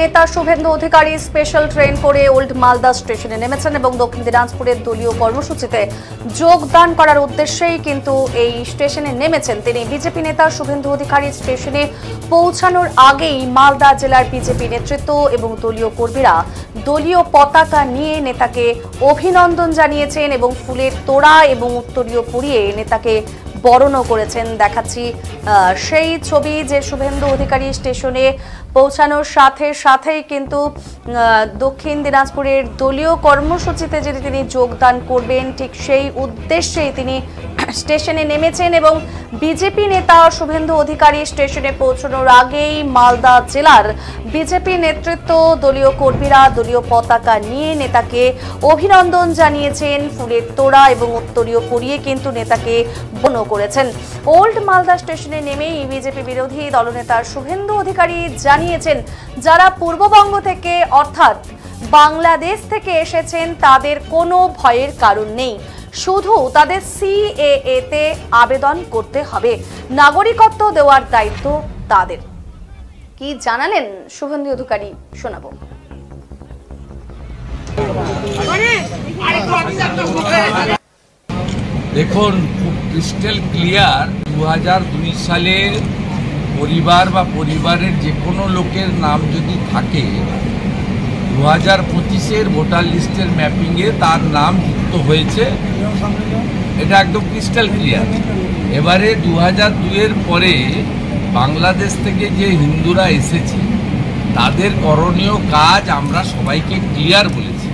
নেতা Suvendu Adhikari special train করে old Malda স্টেশনে নেমেছেন এবং দক্ষিণ দিনাজপুরের দলীয় কর্মসূচিতে যোগদান করার উদ্দেশ্যেই কিন্তু এই স্টেশনে নেমেছেন তিনি। বিজেপি নেতা শুভেন্দু অধিকারী স্টেশনে পৌঁছানোর আগেই মালদা জেলার বিজেপি নেতৃত্ব এবং দলীয় কর্মীরা দলীয় পতাকা নিয়ে নেতাকে অভিনন্দন জানিয়েছেন এবং ফুলের তোড়া এবং উত্তরীয় পরিয়ে নেতাকে বরণও করেছেন। দেখাচ্ছি সেই ছবি যে শুভেন্দু অধিকারী স্টেশনে পৌঁছানোর সাথে সাথেই কিন্তু দক্ষিণ দিনাজপুরের দলীয় কর্মসূচিতে যদি তিনি যোগদান করবেন ঠিক সেই উদ্দেশ্যেই তিনি স্টেশনে নেমেছেন এবং বিজেপি নেতা শুভেন্দু অধিকারী স্টেশনে পৌঁছানোর আগেই মালদা জেলার বিজেপি নেতৃত্ব দলীয় কর্মীরা দলীয় পতাকা নিয়ে নেতাকে অভিনন্দন জানিয়েছেন, ফুলের তোড়া এবং উত্তরীয় পরিয়ে কিন্তু নেতাকে বরণ করেছেন। ওল্ড মালদা স্টেশনে নেমেই বিজেপি বিরোধী দলনেতা শুভেন্দু অধিকারী জানিয়েছেন যারা পূর্ববঙ্গ থেকে অর্থাৎ বাংলাদেশ থেকে এসেছেন তাদের কোনো ভয়ের কারণ নেই, শুধু তাদের সিএএ তে আবেদন করতে হবে, নাগরিকত্ব দেওয়ার দায়িত্ব তাদের। কি জানালেন শুভেন্দু অধিকারী শোনাবো। দেখুন, খুব ক্রিস্টাল ক্লিয়ার 2002 সালে পরিবার বা পরিবারের যে কোনো লোকের নাম যদি থাকে 2025-এর ভোটার লিস্টের ম্যাপিংয়ে তার নাম যুক্ত হয়েছে, এটা একদম ক্রিস্টাল ক্লিয়ার। এবারে 2002-এর পরে বাংলাদেশ থেকে যে হিন্দুরা এসেছে তাদের করণীয় কাজ আমরা সবাইকে ক্লিয়ার বলেছি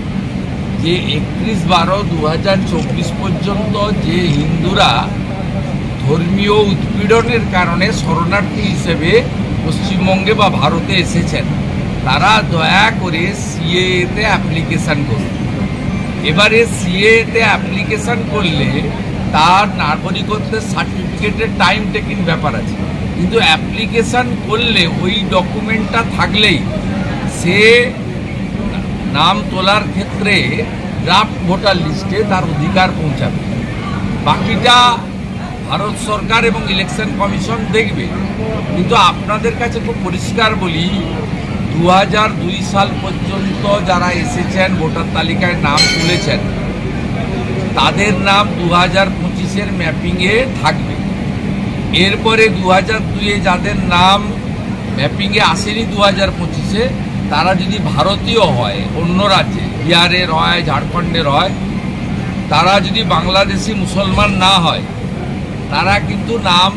যে 31/12/2024 পর্যন্ত যে হিন্দুরা ধর্মীয় উৎপীড়নের কারণে শরণার্থী হিসেবে পশ্চিমবঙ্গে বা ভারতে এসেছেন তারা দয়া করে সিএএতে অ্যাপ্লিকেশান করুন। এবারে সিএএতে অ্যাপ্লিকেশান করলে তার নাগরিকত্বের সার্টিফিকেটের টাইম টেকিং ব্যাপার আছে, কিন্তু অ্যাপ্লিকেশান করলে ওই ডকুমেন্টটা থাকলেই সে নাম তোলার ক্ষেত্রে ড্রাফট ভোটার লিস্টে তার অধিকার পৌঁছাবে। বাকিটা ভারত সরকার এবং ইলেকশন কমিশন দেখবে। কিন্তু আপনাদের কাছে খুব পরিষ্কার বলি, 2002 সাল পর্যন্ত যারা এসেছেন ভোটার তালিকায় নাম তুলেছেন তাদের নাম 2025-এর ম্যাপিংয়ে থাকবে। এরপরে 2002-এ যাদের নাম ম্যাপিংয়ে আসেনি 2025-এ তারা যদি ভারতীয় হয়, অন্য রাজ্যে বিহারের হয়, ঝাড়খণ্ডের হয়, তারা যদি বাংলাদেশি মুসলমান না হয় তারা কিন্তু নাম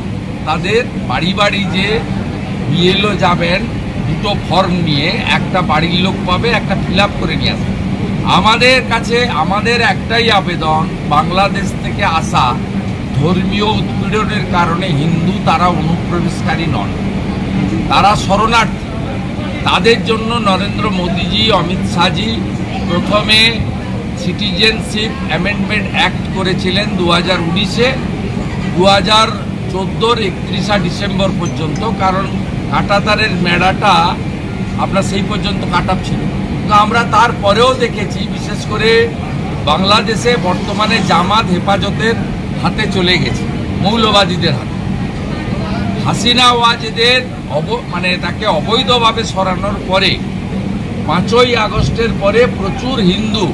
তাদের বাড়ি বাড়ি যে বিএলও যাবেন দুটো ফর্ম নিয়ে, একটা বাড়ির লোক পাবে, একটা ফিল আপ করে নিয়ে আসবে। আমাদের কাছে আমাদের একটাই আবেদন, বাংলাদেশ থেকে আসা ধর্মীয় উৎপীড়নের কারণে হিন্দু তারা অনুপ্রবেশকারী নন, তারা শরণার্থী। তাদের জন্য নরেন্দ্র মোদীজি, অমিত শাহজি প্রথমে সিটিজেনশিপ অ্যামেন্ডমেন্ট অ্যাক্ট করেছিলেন 2019-এ, 2014-র 31 ডিসেম্বর পর্যন্ত, কারণ কাঁটাতারের মেড়াটা আপনার সেই পর্যন্ত কাটাপ ছিল। তো আমরা তারপরেও দেখেছি বিশেষ করে বাংলাদেশে বর্তমানে জামাত হেফাজতের হাতে চলে গেছে, মৌলবাদীদের হাতে। হাসিনা ওয়াজেদের তাকে অবৈধভাবে সরানোর পরে 5ই আগস্টের পরে প্রচুর হিন্দু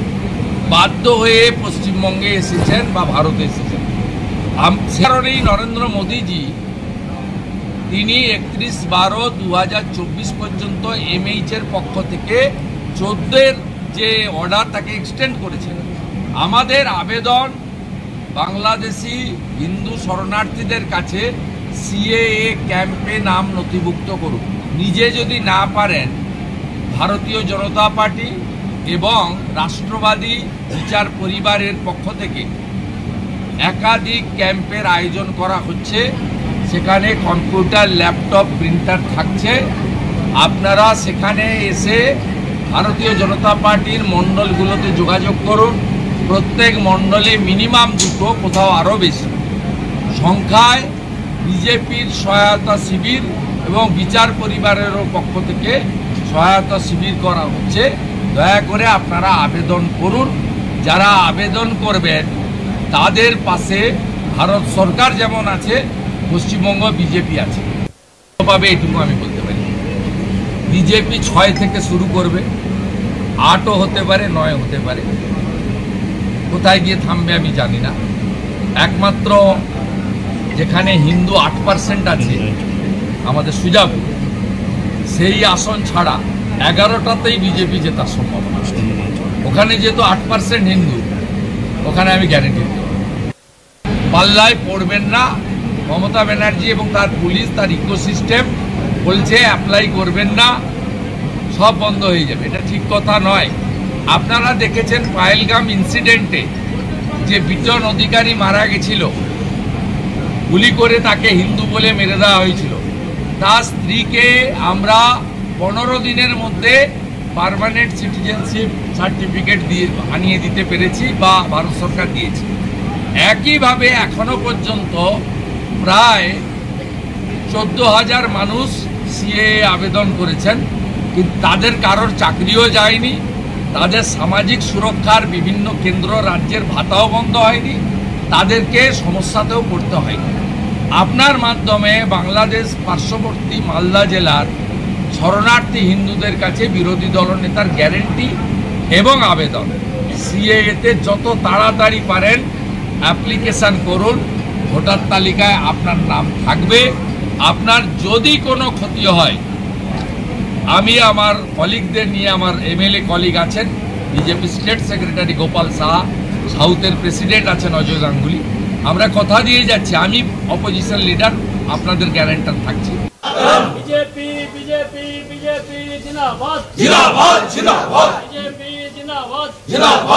বাধ্য হয়ে পশ্চিমবঙ্গে এসেছেন বা ভারতে এসেছেন। সে কারণেই নরেন্দ্র মোদীজি তিনি 31/12/2024 পর্যন্ত এমএইচের পক্ষ থেকে 14-এর যে অর্ডার তাকে এক্সটেন্ড করেছেন। আমাদের আবেদন বাংলাদেশি হিন্দু শরণার্থীদের কাছে সিএএ ক্যাম্পে নাম নথিভুক্ত করুন। নিজে যদি না পারেন, ভারতীয় জনতা পার্টি এবং রাষ্ট্রবাদী বিচার পরিবারের পক্ষ থেকে একাধিক ক্যাম্পের আয়োজন করা হচ্ছে, সেখানে কম্পিউটার, ল্যাপটপ, প্রিন্টার থাকছে। আপনারা সেখানে এসে ভারতীয় জনতা পার্টির মণ্ডলগুলোতে যোগাযোগ করুন। প্রত্যেক মণ্ডলে মিনিমাম 2টো, কোথাও আরও বেশি সংখ্যায় বিজেপির সহায়তা শিবির এবং বিচার পরিবারেরও পক্ষ থেকে সহায়তা শিবির করা হচ্ছে। দয়া করে আপনারা আবেদন করুন। যারা আবেদন করবেন তাদের পাশে ভারত সরকার যেমন আছে, পশ্চিমবঙ্গ বিজেপি আছে, এটুকু আমি বলতে পারি। বিজেপি 6 থেকে শুরু করবে, 8ও হতে পারে, 9 হতে পারে। কোথায় গিয়ে থামবে আমি জানি না। একমাত্র যেখানে হিন্দু 8% আছে আমাদের সুজাপুর, সেই আসন ছাড়া 11টাতেই বিজেপি জেতার সম্ভাবনা। ওখানে যেহেতু 8% হিন্দু, ওখানে আমি গ্যারেন্টি দিতে পারি পাল্লায় পড়বেন না। মমতা ব্যানার্জি এবং তার পুলিশ, তার ইকোসিস্টেম বলছে অ্যাপ্লাই করবেন না, সব বন্ধ হয়ে যাবে। এটা ঠিক কথা নয়। আপনারা দেখেছেন পায়েলগাম ইনসিডেন্টে যে বিজন অধিকারী মারা গেছিল, গুলি করে তাকে হিন্দু বলে মেরে দেওয়া হয়েছিল। তার স্ত্রীকে আমরা 15 দিনের মধ্যে পার্মানেন্ট সিটিজেনশিপ সার্টিফিকেট দিয়ে আনিয়ে দিতে পেরেছি, বা ভারত সরকার দিয়েছে। একইভাবে এখনো পর্যন্ত প্রায় 14,000 মানুষ সিএ আবেদন করেছেন, কিন্তু তাদের কারোর চাকরিও যায়নি, তাদের সামাজিক সুরক্ষার বিভিন্ন কেন্দ্র রাজ্যের ভাতাও বন্ধ হয়নি, তাদেরকে সমস্যাতেও পড়তে হয়নি। আপনার মাধ্যমে বাংলাদেশ পার্শ্ববর্তী মালদা জেলার শরণার্থী হিন্দুদের কাছে বিরোধী দলনেতার গ্যারেন্টি এবং আবেদন, সিএতে যত তাড়াতাড়ি পারেন অ্যাপ্লিকেশান করুন। ভোটার তালিকায় আপনার নাম থাকবে। আপনার যদি কোনো ক্ষতি হয়, আমি আমার কলিগদের নিয়ে, আমার এমএলএ কলিগ আছেন, BJP state secretary Gopal Saha, সাউথের প্রেসিডেন্ট আছেন অজয় গাঙ্গুলি, আমরা কথা দিয়ে যাচ্ছি, আমি অপোজিশন লিডার, আপনাদের গ্যারান্টার থাকছি। বিজেপি বিজেপি বিজেপি জিন্দাবাদ জিন্দাবাদ জিন্দাবাদ বিজেপি জিন্দাবাদ জিন্দাবাদ।